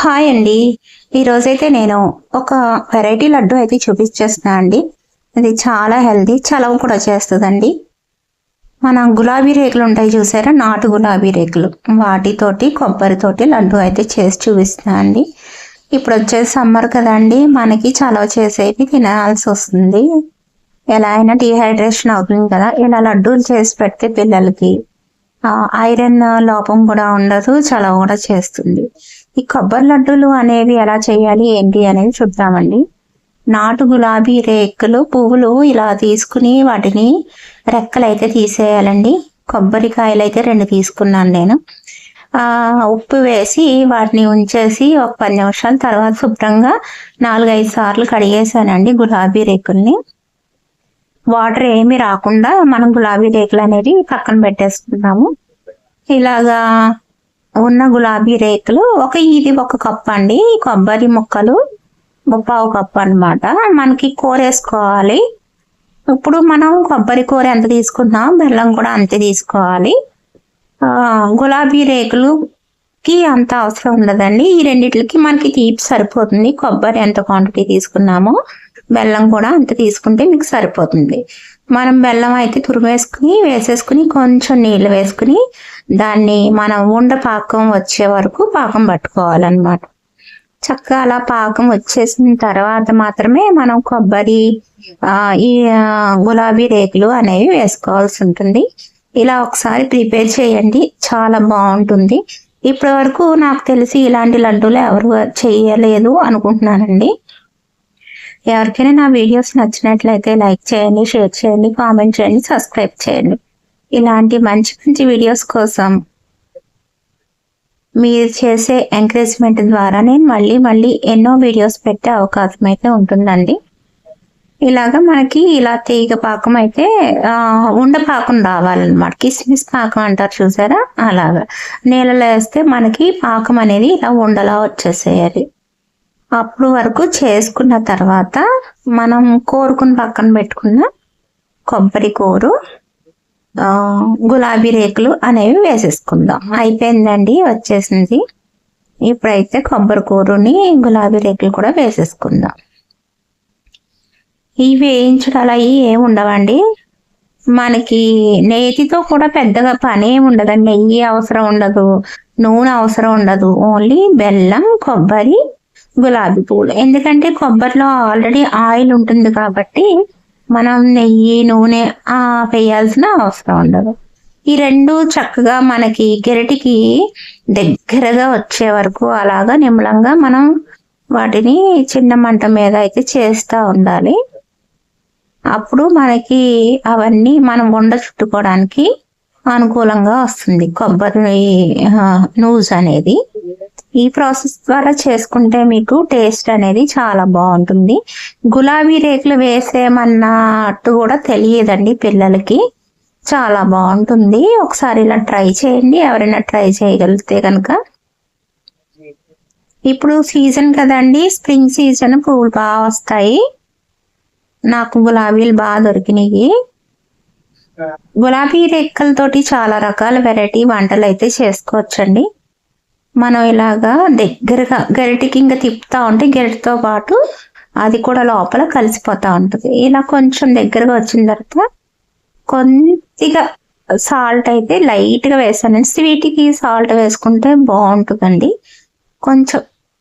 Hi అండి. ఈరోజైతే నేను ఒక వెరైటీ లడ్డు అయితే చూపించేస్తున్నా అండి. ఇది చాలా హెల్దీ, చలవ కూడా చేస్తుందండి. మన గులాబీ రేకులు ఉంటాయి చూసారా, నాటు గులాబీ రేకులు, వాటితోటి కొబ్బరితోటి లడ్డు అయితే చేసి చూపిస్తున్నా అండి. ఇప్పుడు వచ్చేసి సమ్మర్ కదండి, మనకి చలవ చేసేవి తినాల్సి వస్తుంది. ఎలా అయినా డీహైడ్రేషన్ అవుతుంది కదా, ఇలా లడ్డూలు చేసి పెడితే పిల్లలకి ఐరన్ లోపం కూడా ఉండదు, చలవ కూడా చేస్తుంది. ఈ కొబ్బరి లడ్డూలు అనేవి ఎలా చేయాలి ఏంటి అనేది చూద్దామండి. నాటు గులాబీ రేకులు పువ్వులు ఇలా తీసుకుని వాటిని రెక్కలు అయితే తీసేయాలండి. కొబ్బరికాయలు అయితే 2 తీసుకున్నాను నేను. ఉప్పు వేసి వాటిని ఉంచేసి ఒక 10 నిమిషాల తర్వాత శుభ్రంగా 4-5 సార్లు కడిగేసానండి గులాబీ రేకుల్ని. వాటర్ ఏమి రాకుండా మనం గులాబీ రేకులు అనేది పక్కన పెట్టేసుకుంటాము. ఇలాగా ఉన్న గులాబీ రేకులు ఇది ఒక కప్పు అండి. కొబ్బరి ముక్కలు 1/4 కప్పు అనమాట. మనకి కూర వేసుకోవాలి. ఇప్పుడు మనం కొబ్బరి కూర ఎంత తీసుకుంటున్నాం, బెల్లం కూడా అంతే తీసుకోవాలి. గులాబీ రేకులుకి అంత అవసరం ఉండదండి. ఈ రెండిట్లకి మనకి తీపి సరిపోతుంది. కొబ్బరి ఎంత క్వాంటిటీ తీసుకున్నామో బెల్లం కూడా అంత తీసుకుంటే మీకు సరిపోతుంది. మనం బెల్లం అయితే వేసేసుకుని కొంచెం నీళ్ళు వేసుకుని దాన్ని మనం పాకం వచ్చే వరకు పాకం పట్టుకోవాలన్నమాట. చక్కగా అలా పాకం వచ్చేసిన తర్వాత మాత్రమే మనం కొబ్బరి ఈ గులాబీ రేకులు అనేవి వేసుకోవాల్సి ఉంటుంది. ఇలా ఒకసారి ప్రిపేర్ చేయండి, చాలా బాగుంటుంది. ఇప్పటి వరకు నాకు తెలిసి ఇలాంటి లడ్డూలు ఎవరు చేయలేదు అనుకుంటున్నానండి. ఎవరికైనా నా వీడియోస్ నచ్చినట్లయితే లైక్ చేయండి, షేర్ చేయండి, కామెంట్ చేయండి, సబ్స్క్రైబ్ చేయండి. ఇలాంటి మంచి మంచి వీడియోస్ కోసం మీరు చేసే ఎంకరేజ్మెంట్ ద్వారా నేను మళ్ళీ ఎన్నో వీడియోస్ పెట్టే అవకాశం అయితే ఉంటుందండి. ఇలాగా మనకి ఇలా తీగ పాకం అయితే ఉండపాకం రావాలన్నమాట. కిస్మిస్ పాకం అంటారు చూసారా, అలాగా నీళ్ళలో వేస్తే మనకి పాకం అనేది ఇలా ఉండలా వచ్చేసేయాలి. అప్పుడు వరకు చేసుకున్న తర్వాత మనం కోరుకుని పక్కన పెట్టుకున్న కొబ్బరి కూరు గులాబీ రేకులు అనేవి వేసేసుకుందాం. అయిపోయిందండి, వచ్చేసింది. ఇప్పుడైతే కొబ్బరి కూరని గులాబీ రేకులు కూడా వేసేసుకుందాం. ఇవి వేయించడాలు అవి ఏమి ఉండవండి. మనకి నేతితో కూడా పెద్దగా పని ఏమి ఉండదండి. నెయ్యి అవసరం ఉండదు, నూనె అవసరం ఉండదు. ఓన్లీ బెల్లం, కొబ్బరి, గులాబీ పూలు. ఎందుకంటే కొబ్బరిలో ఆల్రెడీ ఆయిల్ ఉంటుంది కాబట్టి మనం నెయ్యి, నూనె వేయాల్సిన అవసరం ఉండదు. ఈ రెండు చక్కగా మనకి గెరటికి దగ్గరగా వచ్చే వరకు అలాగా నిమ్మలంగా మనం వాటిని చిన్న మంట మీద అయితే చేస్తూ ఉండాలి. అప్పుడు మనకి అవన్నీ మనం చుట్టుకోవడానికి అనుకూలంగా వస్తుంది కొబ్బరి నూజ్ అనేది. ఈ ప్రాసెస్ ద్వారా చేసుకుంటే మీకు టేస్ట్ అనేది చాలా బాగుంటుంది. గులాబీ రేకులు వేసేమన్నట్టు కూడా తెలియదండి పిల్లలకి, చాలా బాగుంటుంది. ఒకసారి ఇలా ట్రై చేయండి, ఎవరైనా ట్రై చేయగలిగితే కనుక. ఇప్పుడు సీజన్ కదండి, స్ప్రింగ్ సీజన్, పువ్వులు బాగా వస్తాయి. నాకు గులాబీలు బాగా దొరికినాయి. గులాబీ రేకులతోటి చాలా రకాల వెరైటీ వంటలు అయితే చేసుకోవచ్చండి. మనం ఇలాగా దగ్గరగా గరిటికి ఇంకా తిప్పుతా ఉంటే గరిటితో పాటు అది కూడా లోపల కలిసిపోతా ఉంటుంది. ఇలా కొంచెం దగ్గరగా వచ్చిన తర్వాత కొద్దిగా సాల్ట్ అయితే లైట్గా వేసానండి. స్వీట్కి సాల్ట్ వేసుకుంటే బాగుంటుందండి.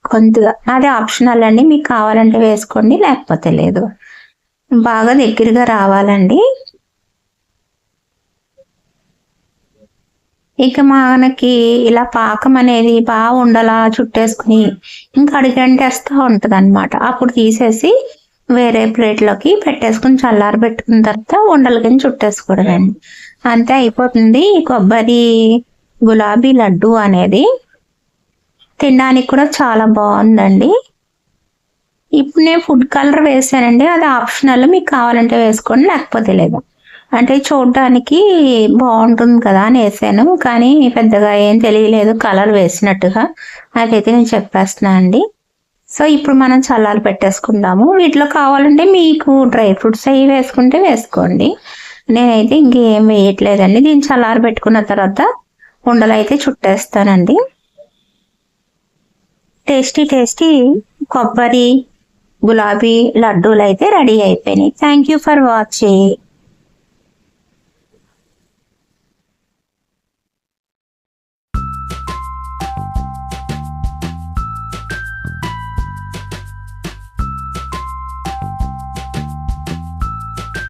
కొద్దిగా అది ఆప్షనల్ అండి, మీకు కావాలంటే వేసుకోండి, లేకపోతే లేదు. బాగా దగ్గరగా రావాలండి. ఇక మనకి ఇలా పాకం అనేది బాగా ఉండలా చుట్టేసుకుని ఇంకా అడిగంటేస్తూ ఉంటుంది అనమాట. అప్పుడు తీసేసి వేరే ప్లేట్లోకి పెట్టేసుకుని చల్లారి పెట్టుకున్న తర్వాత ఉండల కింద చుట్టేసుకోవడమండి. అంతే, అయిపోతుంది కొబ్బరి గులాబీ లడ్డు అనేది. తినడానికి కూడా చాలా బాగుందండి. ఇప్పుడు నేను ఫుడ్ కలర్ వేసానండి, అది ఆప్షనల్, మీకు కావాలంటే వేసుకోండి, లేకపోతే లేదు. అంటే చూడడానికి బాగుంటుంది కదా అని వేసాను, కానీ పెద్దగా ఏం తెలియలేదు కలర్ వేసినట్టుగా. అదైతే నేను చెప్పేస్తున్నాను అండి. సో ఇప్పుడు మనం చల్లారి పెట్టేసుకుందాము. వీటిలో కావాలంటే మీకు డ్రై ఫ్రూట్స్ అవి వేసుకుంటే వేసుకోండి. నేనైతే ఇంకేం వేయట్లేదండి. దీన్ని చల్లారి పెట్టుకున్న తర్వాత ఉండలు అయితే చుట్టేస్తానండి. టేస్టీ టేస్టీ కొబ్బరి గులాబీ లడ్డూలు అయితే రెడీ అయిపోయినాయి. Thank you for watching.